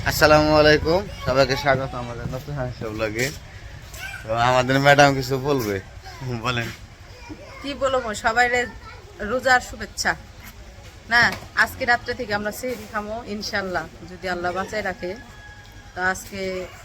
আসসালামু আলাইকুম, সবাইকে স্বাগত আমাদের নতুন ব্লগে। তো আমাদের ম্যাডাম কিছু বলবে, বলেন। কি বলবো, সবাই রোজার শুভেচ্ছা। না, আজকে রাত্রে থেকে আমরা সেহরি খামো ইনশাল্লাহ, যদি আল্লাহ বাঁচায় রাখে। তো আজকে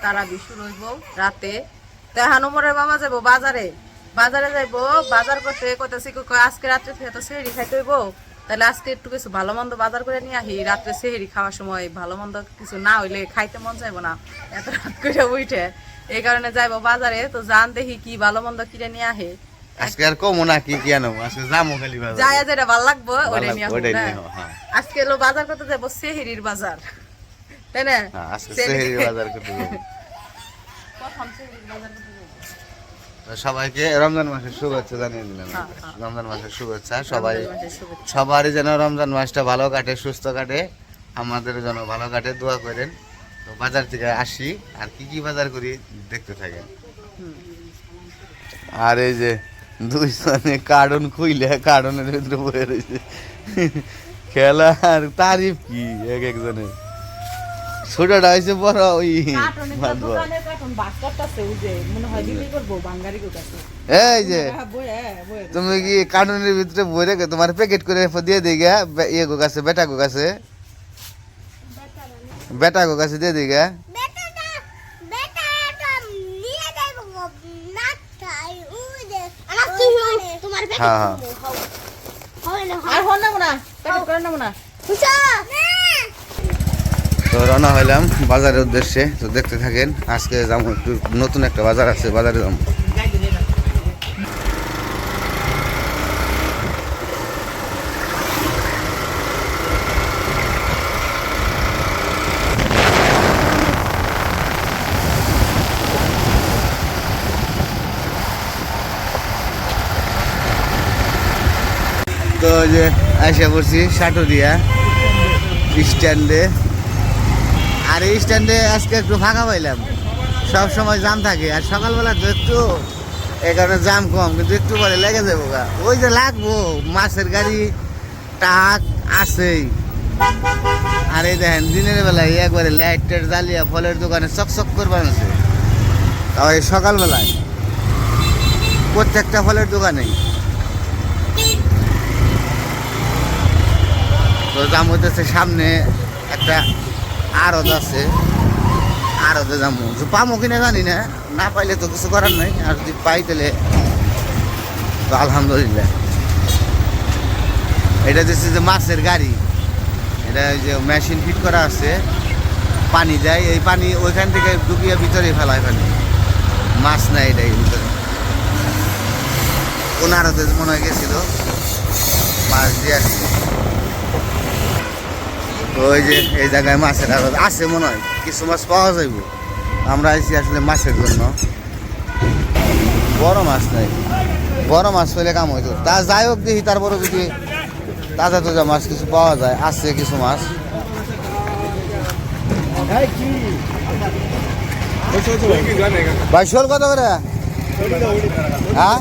তারাবি শুরু হইব রাতে। তো হানুমরের মামা যাবো বাজারে যাইবো বাজার করতে কইতাছি, আজকে রাত্রে থেকে তো সেহরি খাইতে হইব, তাহলে আজকে একটু কিছু ভালো মন্দ বাজার করে নিয়ে আহি। রাত্রে সেহরি খাওয়ার সময় ভালো মন্দ কিছু না হইলে খাইতে মন যাইবো না, এত রাত করে উঠে। এই কারণে যাইবো বাজারে। তো জান দেখি কি ভালো মন্দ কিনে নিয়ে আহে। আজকে আর কমো না কি আনো, আজকে যামো খালি বাজার, যায় যেটা ভালো লাগবো ওইটা নিয়ে ওইটাই আসবো। নিয়ে না, হ্যাঁ। আজকে এলো বাজার করতে যাবো সেহরির বাজার, তাই না? আজকে সেহরি বাজার করতে যাবো। প্রথম সেহরির বাজার করতে যাবো। তো সবাইকে রমজান মাসের শুভেচ্ছা জানিয়ে দিলাম। রমজান মাসের শুভেচ্ছা সবারই যেন রমজান মাসটা ভালো কাটে, সুস্থ কাটে, আমাদের যেন ভালো কাটে, দোয়া করেন। তো বাজার থেকে আসি, আর কি কি বাজার করি দেখতে থাকেন। আর এই যে দুইজনে কার্টুন খুইলে কার্টুনের ভিতরে বয়ে রয়েছে, খেলা আর তারিফ কি এক একজনে। ছোটটা হয়েছে বড় ওই এই যে তুমি কি কার্টুনের ভিতরে বই রেখে তোমার প্যাকেট করে দিয়ে দিই গা ইয়ে গো কাছে বেটা গো কাছে দিয়ে দিই গা। হ্যাঁ তো রওনা হইলাম বাজারের উদ্দেশ্যে। তো দেখতে থাকেন, আজকে যাবো একটু নতুন একটা বাজার আছে, বাজারে যাবো। তো যে আইসা পড়ছি সাটুরিয়া স্ট্যান্ডে। আর এই স্ট্যান্ডে আজকে একটু ফাঁকা পাইলাম, সব সময় জাম থাকে, আর সকালবেলা তো একটু এই কারণে জাম কম, কিন্তু একটু পরে লেগে যাবো গা। ওই যে লাগবো মাছের গাড়ি ট্রাক আছেই। আর এই দেখেন দিনের বেলায় একবারে লাইট টাইট জ্বালিয়া ফলের দোকানে চকচক করবার আছে, তাও এই সকালবেলায় প্রত্যেকটা ফলের দোকানেই। তো জাম হইতেছে, সামনে একটা আড়ত আছে, আড়তে যাবো। পামো কিনা জানি না, না পাইলে তো কিছু করার নাই, আর যদি পাই তাহলে তো আলহামদুলিল্লাহ। এটা দিচ্ছে যে মাছের গাড়ি, এটা ওই যে মেশিন ফিট করা আছে, পানি দেয়, এই পানি ওইখান থেকে ঢুকিয়ে ভিতরে ফেলায় পানি, মাছ নাই এটাই ভিতরে। কোন আড়তে মনে হয় গেছিল, মাছ দিয়ে আসছে। ওই যে এই জায়গায় মাছের আড়ত আছে, মনে হয় কিছু মাছ পাওয়া যাইব। আমরা আইছি আসলে মাছের জন্য, বড় মাছ নাই, বড় মাছ পেলে কাম হইতো। তা যাই হোক, দেখি তারপরে যদি তাজা তাজা মাছ কিছু পাওয়া যায়, আছে কিছু মাছ। ভাই শোল কত করে? হ্যাঁ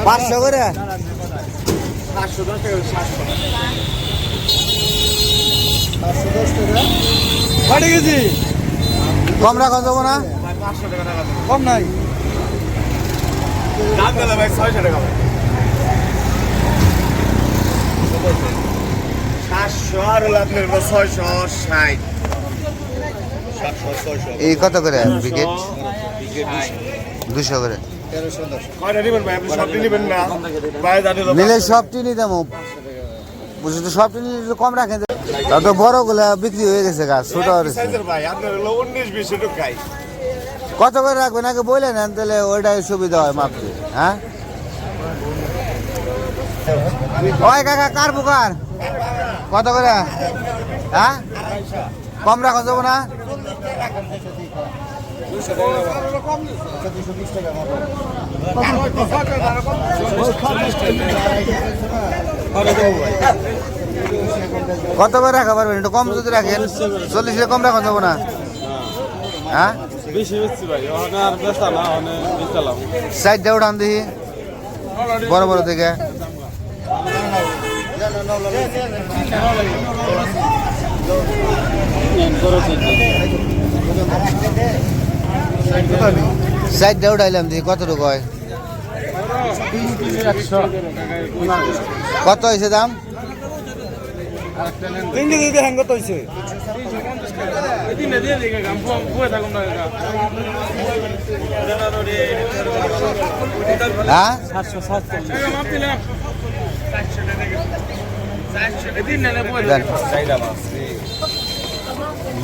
500 করে। কম রাখা যাবো না? কম নাই, এই কত করে বিকেট? 200 করে নিলে সবটি নিতে বুঝলি তো, সবটি নিলে কম রাখেন। তা তো বড় গুলা বিক্রি হয়ে গেছে গাছ, ছোট কত করে রাখবেন আগে বললেন, তাহলে ওইটাই সুবিধা হয় মাপতে। হ্যাঁ ওই কাকা কার বুকার কত করে? হ্যাঁ কম রাখা যাবো না? কত করে রাখা পারবেন? একটু কম যদি রাখেন, 40 কম রাখা যাবো না? হ্যাঁ সাইডটা উঠান দেখি, বড় বড় থেকে। সাইডটা উঠাইলাম দিয়ে কতটুকু হয় কত হয়েছে দাম কত হয়েছে হ্যাঁ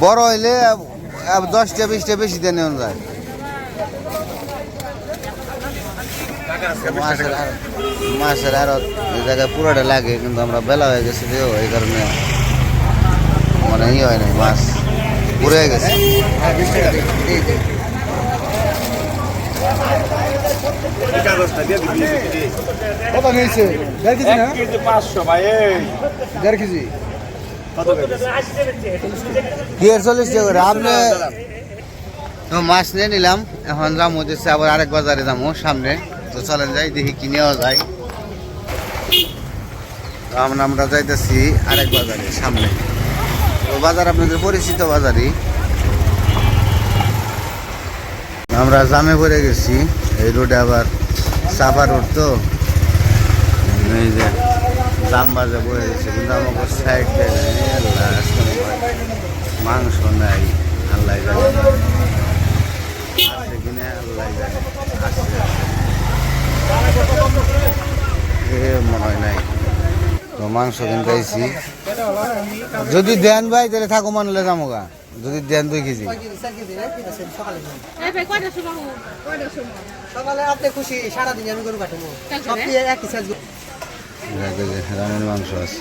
বড় হইলে 10টা 20টা বেশি দিয়ে নেওয়া যায় মাছের আরো এই জায়গায় পুরোটা লাগে কিন্তু আমরা বেলা হয়ে গেছে যে এই কারণে মানে ই হয় নাই মাছ পুড়ে গেছে কত নিয়েছে 1.5 কেজি না 500 ভাই 1.5 কেজি কি 40 টাকা করে আপনি তো মাছ নিয়ে নিলাম এখন যাবো হচ্ছে আবার আরেক বাজারে যাবো সামনে তো চলেন যাই দেখি কি নেওয়া যায় তো আমরা যাইতেছি আরেক বাজারে সামনে তো বাজার আপনাদের পরিচিত বাজারই আমরা জামে পড়ে গেছি এই রোডে আবার সাফা রোড তো এই যে জাম বাজে বয়ে গেছে কিন্তু আমাকে সাইড দেয় আল্লাহ মাংস নাই আল্লাহ জানে আছে কিনা আল্লাহ জানে আছে এ মনে হয় নাই তো মাংস কিনতে আইছি যদি দেন ভাই তাহলে থাকো মানলে যাবো গা যদি দেন 2 কেজি সকালে আপনি খুশি সারাদিন আমি গরু কাটবো আপনি একই সাইজ রানের মাংস আছে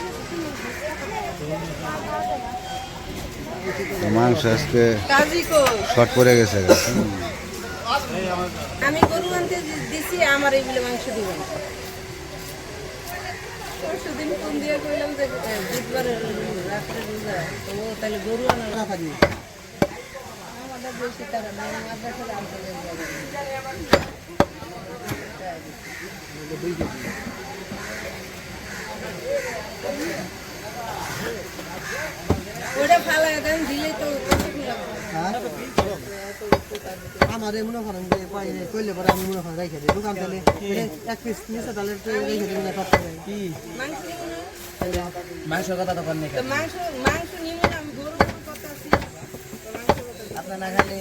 তো মাংস আজকে শর্ট পড়ে গেছে আমি গরু আনতে দিছি আমার এইগুলো মাংস দিবেন পরশুদিন ফোন দিয়ে কইলাম যে বুধবারে রাত্রে রোজা তো ও তাহলে গরু আনার না থাকি আমাদের বেশি টাকা নাই আমাদের সাথে আনতে ওটা ফালা দেন দিলেই তো আমার মনে করেন যে কইলে পরে আমি মনে করেন রেখে দিই দোকান তাহলে 1 পিস নিচে তাহলে রেখে দিই না সব কি মাংস কথা তো করনে মাংস নিমু না আমি গরু কথা আছি আপনার না খালি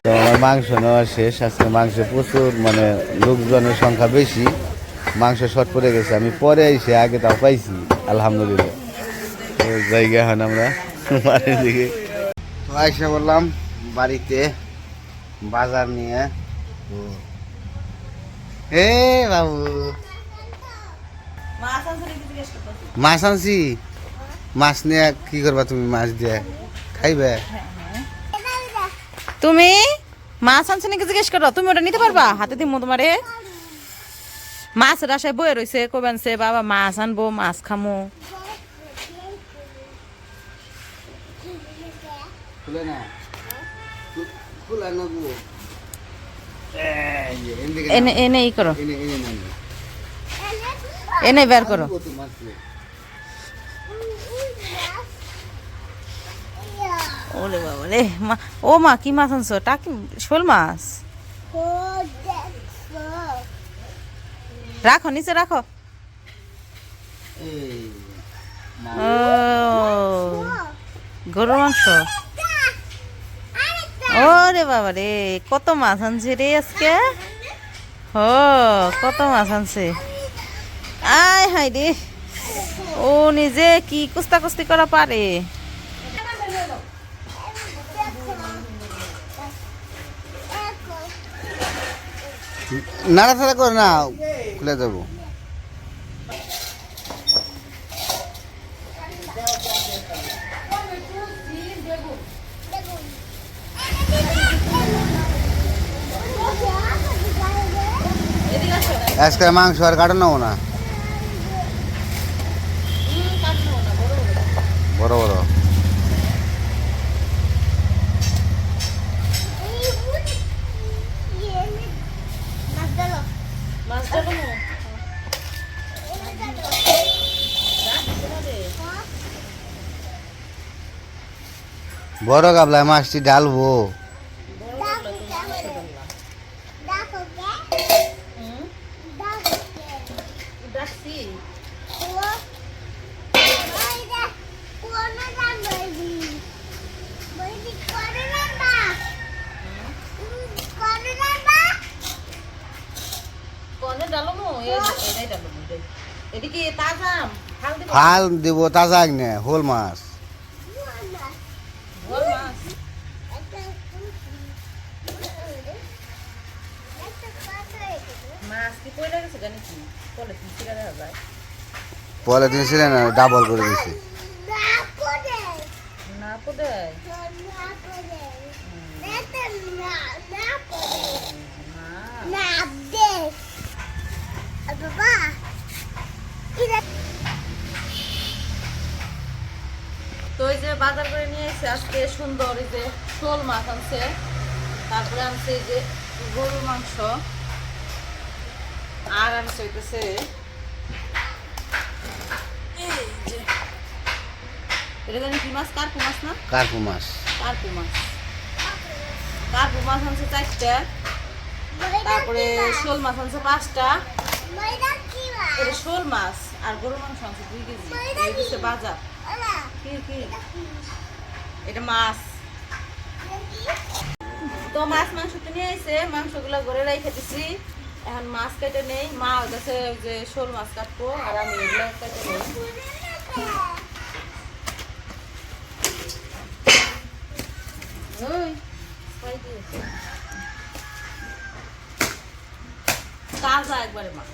তো আমার মাংস নেওয়া শেষ আজকে মাংসে প্রচুর মানে লোকজনের সংখ্যা বেশি মাংস শর্ট পড়ে গেছে আমি পরে এসে আগে তাও পাইছি আলহামদুলিল্লাহ তো জায়গা এখন আমরা বাড়ির দিকে তো আইসা বললাম বাড়িতে বাজার নিয়ে হে বাবু মাছ আনছি মাছ নিয়ে কি করবা তুমি মাছ দিয়ে খাইবে তুমি মাছ আনছো নাকি জিজ্ঞেস করো তুমি ওটা নিতে পারবা হাতে দিমো তোমারে মাছের আশায় বয়ে রয়েছে কবেনছে বাবা মাছ আনবো মাছ খামো খুলে না খুলে না গো এনে এনে ই করো এনে এনে না এনে বের করো ওলে বাবা রে মা ও মা কি মাছ আনছো টাকি শোল মাছ রাখো নিচে রাখো ও গরুর মাংস ওরে বাবা রে কত মাছ আনছে রে আজকে ও কত মাছ আনছে আয় হাই রে ও নিজে কি কুস্তা কুস্তি করা পারে নাড়াচাড়া করে না খুলে দেবো আজকে মাংস আর কাটো নেবো না বড় বড় বড় গাবলায় মাছটি ঢালবো। ডাকছি কনে ডালমু এটাই ডালমু এদিকে তাজা হাল দিব ফাল দিব তাজা নে হোল মাছ। বল মাছ মাছ কি পয়লা গেছে জানি কি বলে কি ছিড়া দেখা যায় পলিথিন ছিল না, ডাবল করে দিছি। না পড়ে তো এই যে বাজার করে নিয়ে এসে আজকে সুন্দর এই যে শোল মাছ আনছে, তারপরে আনছে এই যে গরুর মাংস, আর আনছে হইতেছে এই যে এটা জানি কি মাছ, কার্পু মাছ না? কার্পু মাছ। কার্পু মাছ, কার্পু মাছ আনছে 4টা, তারপরে শোল মাছ আনছে 5টা। এটা শোল মাছ আর গরুর মাংস আনছে 2 কেজি। এই হচ্ছে বাজার। কি কি এটা মাছ। তো মাছ মাংস তো নিয়ে এসে মাংসগুলো ঘরে রেখে দিছি, এখন মাছ কেটে নেই। মা কাছে যে শোল মাছ কাটবো আর আমি এগুলো কেটে নেই। ওই কই দিয়েছে তাজা একবারে মাছ।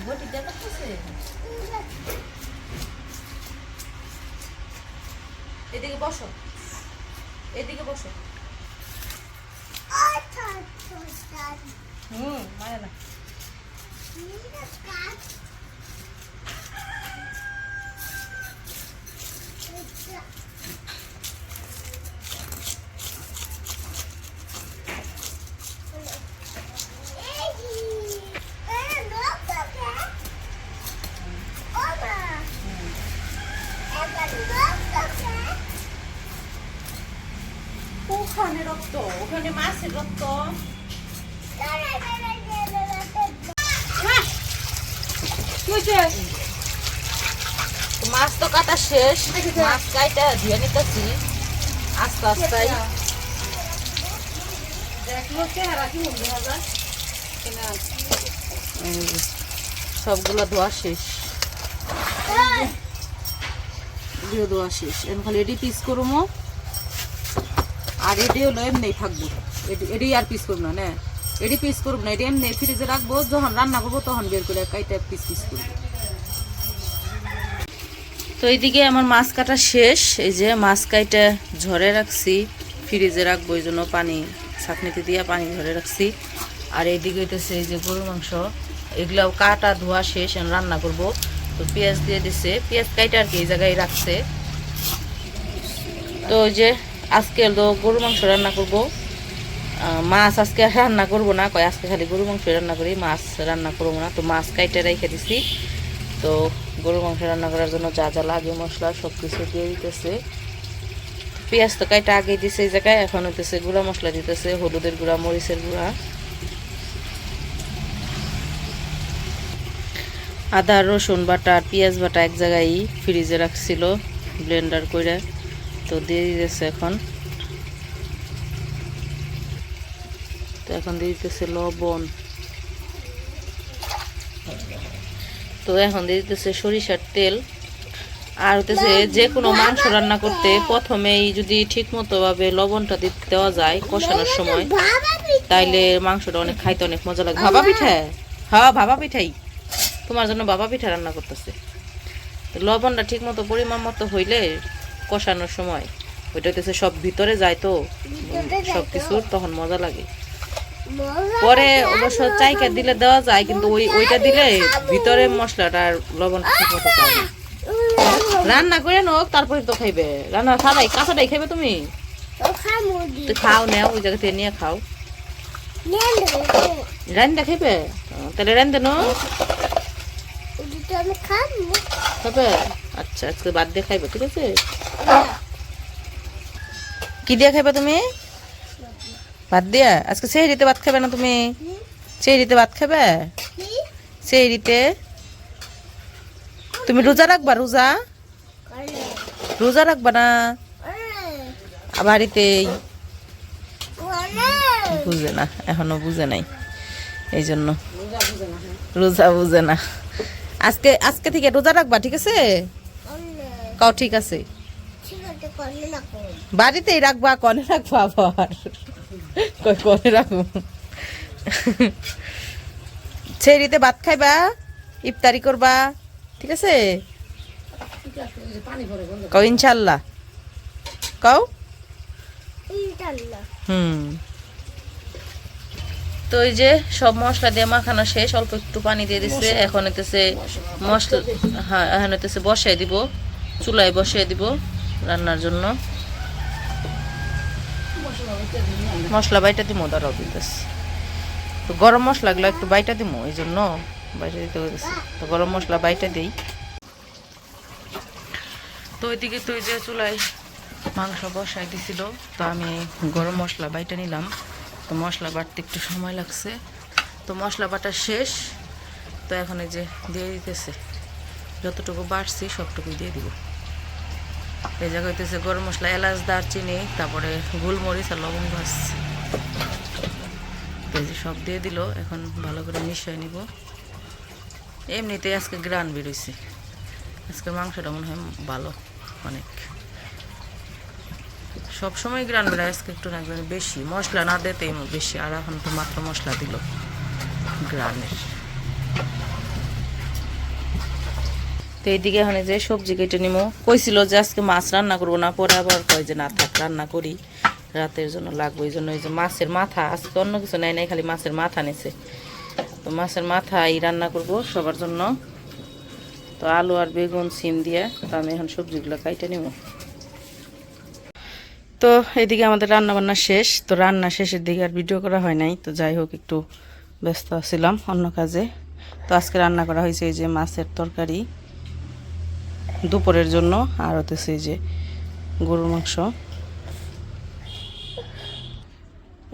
বটি দেখাচ্ছে এদিকে বসো, এদিকে বসো। মানে না ওখানে রক্ত, ওখানে মাছের রক্ত। মাছ তো কাটা শেষ, মাছ কাইটা ধুয়ে নিতেছি আস্তে আস্তে। সবগুলো ধোয়া শেষ, ধোয়া শেষ। এখন খালি এটি পিস করবো, আর এটি হলো এমনি থাকবো। এটি আর পিস করবো না, এটি পিস করবো না, এটি এমনি ফ্রিজে রাখবো, যখন রান্না করবো তখন বের করে কাইটা পিস পিস করবো। তো এইদিকে আমার মাছ কাটা শেষ, এই যে মাছ কাইটা ঝরে রাখছি, ফ্রিজে রাখবো, এই জন্য পানি ছাঁকনিতে দিয়ে পানি ঝরে রাখছি। আর এইদিকে হইতেছে এই যে গরুর মাংস, এগুলাও কাটা ধোয়া শেষ, রান্না করব। তো পেঁয়াজ দিয়ে দিছে, পেঁয়াজ কাইটা আর কি এই জায়গায় রাখছে। তো ওই যে আজকে তো গরুর মাংস রান্না করব, মাছ আজকে আর রান্না করব না, কয় আজকে খালি গরুর মাংস রান্না করি, মাছ রান্না করবো না। তো মাছ কাইটা রেখে দিছি। তো গরুর মাংস রান্না করার জন্য যা যা লাগে মশলা সব কিছু দিয়ে দিতেছে। পেঁয়াজ তো কাইটা আগে দিছে এই জায়গায়, এখন হইতেছে গুঁড়া মশলা দিতেছে, হলুদের গুঁড়া, মরিচের গুঁড়া, আদা রসুন বাটা আর পেঁয়াজ বাটা এক জায়গায় ফ্রিজে রাখছিল ব্লেন্ডার করে। তো দিয়ে দিতেছে এখন। তো এখন দিয়ে দিতেছে লবণ। তো এখন দিয়ে দিতেছে সরিষার তেল। আর হতেছে যে কোনো মাংস রান্না করতে প্রথমেই যদি ঠিক মতো ভাবে লবণটা দেওয়া যায় কষানোর সময়, তাইলে মাংসটা অনেক খাইতে অনেক মজা লাগে। ভাপা পিঠা, হ্যাঁ ভাপা পিঠাই, তোমার জন্য ভাপা পিঠা রান্না করতেছে। তো লবণটা ঠিক মতো পরিমাণ মতো হইলে কষানোর সময় ওইটা হইতেছে সব ভিতরে যায়, তো সব কিছুর তখন মজা লাগে। পরে অবশ্য চাইকা দিলে দেওয়া যায়, কিন্তু ওইটা দিলে ভিতরে মশলাটা আর লবণটা ঠিক মতো যায় না। রান্না করে নোক তারপরে তো খাইবে, রান্না খাবাই কাঁচাটাই খাইবে তুমি। তুই খাও নেও ওই জায়গা থেকে নিয়ে খাও রান্দা খাইবে তাহলে রান্দা নো খাবে আচ্ছা আজকে বাদ দিয়ে খাইবে ঠিক আছে কি দিয়ে খাইবে তুমি ভাত দিয়া আজকে সেহরিতে ভাত খাবে না তুমি সেহরিতে ভাত খাবে সেহরিতে তুমি রোজা রাখবা রোজা রোজা রাখবা না বাড়িতেই বুঝে না এখনো বুঝে নাই এই জন্য রোজা বুঝে না আজকে আজকে থেকে রোজা রাখবা ঠিক আছে কাও ঠিক আছে বাড়িতেই রাখবা কনে রাখবা আবার কনে রাখবো ছেড়িতে ভাত খাইবা ইফতারি করবা ঠিক আছে কও ইনশাল্লাহ কও তো এই যে সব মশলা দিয়ে মাখানো শেষ অল্প একটু পানি দিয়ে দিচ্ছে এখন হইতেছে মশলা হ্যাঁ এখন হইতেছে বসাই দিব চুলায় বসিয়ে দিব রান্নার জন্য মশলা বাইটা দিব দাঁড়াও দিতেছে তো গরম মশলাগুলো একটু বাইটা দিব এই জন্য বাইটা দিতে হইতেছে তো গরম মশলা বাইটা দিই তো ওইদিকে তো যে চুলায় মাংস বসাই দিছিল তো আমি গরম মশলা বাইটা নিলাম তো মশলা বাটতে একটু সময় লাগছে তো মশলা বাটা শেষ তো এখন এই যে দিয়ে দিতেছে যতটুকু বাড়ছি সবটুকুই দিয়ে দিব এই জায়গা হইতেছে গরম মশলা এলাচ দারচিনি তারপরে গোলমরিচ আর লবঙ্গ আসছে এই যে সব দিয়ে দিল এখন ভালো করে মিশিয়ে নিব এমনিতে আজকে গ্রান বেরোইছে আজকে মাংসটা মনে হয় ভালো অনেক সবসময় গ্রান বেরোয় আজকে একটু না বেশি মশলা না দিতেই বেশি আর এখন তো মাত্র মশলা দিল গ্রানের তো এইদিকে এখন যে সবজি কেটে নিবো কইছিল যে আজকে মাছ রান্না করবো না পরে আবার কয় যে না থাক রান্না করি রাতের জন্য লাগবে এই জন্য এই যে মাছের মাথা আজকে অন্য কিছু নেয় নাই খালি মাছের মাথা নিছে তো মাছের মাথা এই রান্না করব সবার জন্য তো আলু আর বেগুন সিম দিয়ে তো আমি এখন সবজিগুলো কাইটে নিব তো এদিকে আমাদের রান্না বান্না শেষ তো রান্না শেষের দিকে আর ভিডিও করা হয় নাই তো যাই হোক একটু ব্যস্ত ছিলাম অন্য কাজে তো আজকে রান্না করা হয়েছে এই যে মাছের তরকারি দুপুরের জন্য আর হতেছে এই যে গরুর মাংস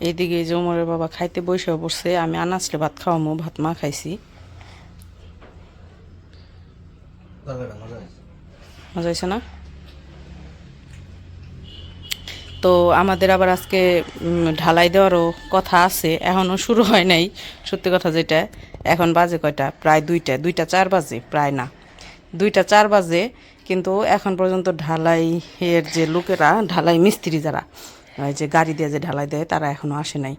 এইদিকে এই যে ওমরের বাবা খাইতে বসে পড়ছে আমি আনাজলে ভাত খাওয়ামো ভাত মা খাইছি মজা হয়েছে না তো আমাদের আবার আজকে ঢালাই দেওয়ারও কথা আছে এখনও শুরু হয় নাই সত্যি কথা যেটা এখন বাজে কয়টা প্রায় 2টা 4 বাজে প্রায় না 2টা 4 বাজে কিন্তু এখন পর্যন্ত ঢালাইয়ের যে লোকেরা ঢালাই মিস্ত্রি যারা যে গাড়ি দিয়ে যে ঢালাই দেয় তারা এখনও আসে নাই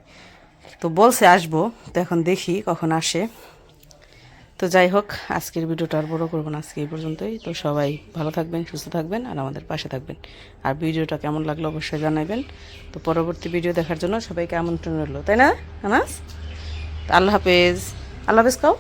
তো বলছে আসবো তো এখন দেখি কখন আসে তো যাই হোক আজকের ভিডিওটা আর বড় করবো না আজকে এই পর্যন্তই তো সবাই ভালো থাকবেন সুস্থ থাকবেন আর আমাদের পাশে থাকবেন আর ভিডিওটা কেমন লাগলো অবশ্যই জানাবেন তো পরবর্তী ভিডিও দেখার জন্য সবাইকে আমন্ত্রণ রইল তাই না আনাস আল্লাহ হাফেজ কাও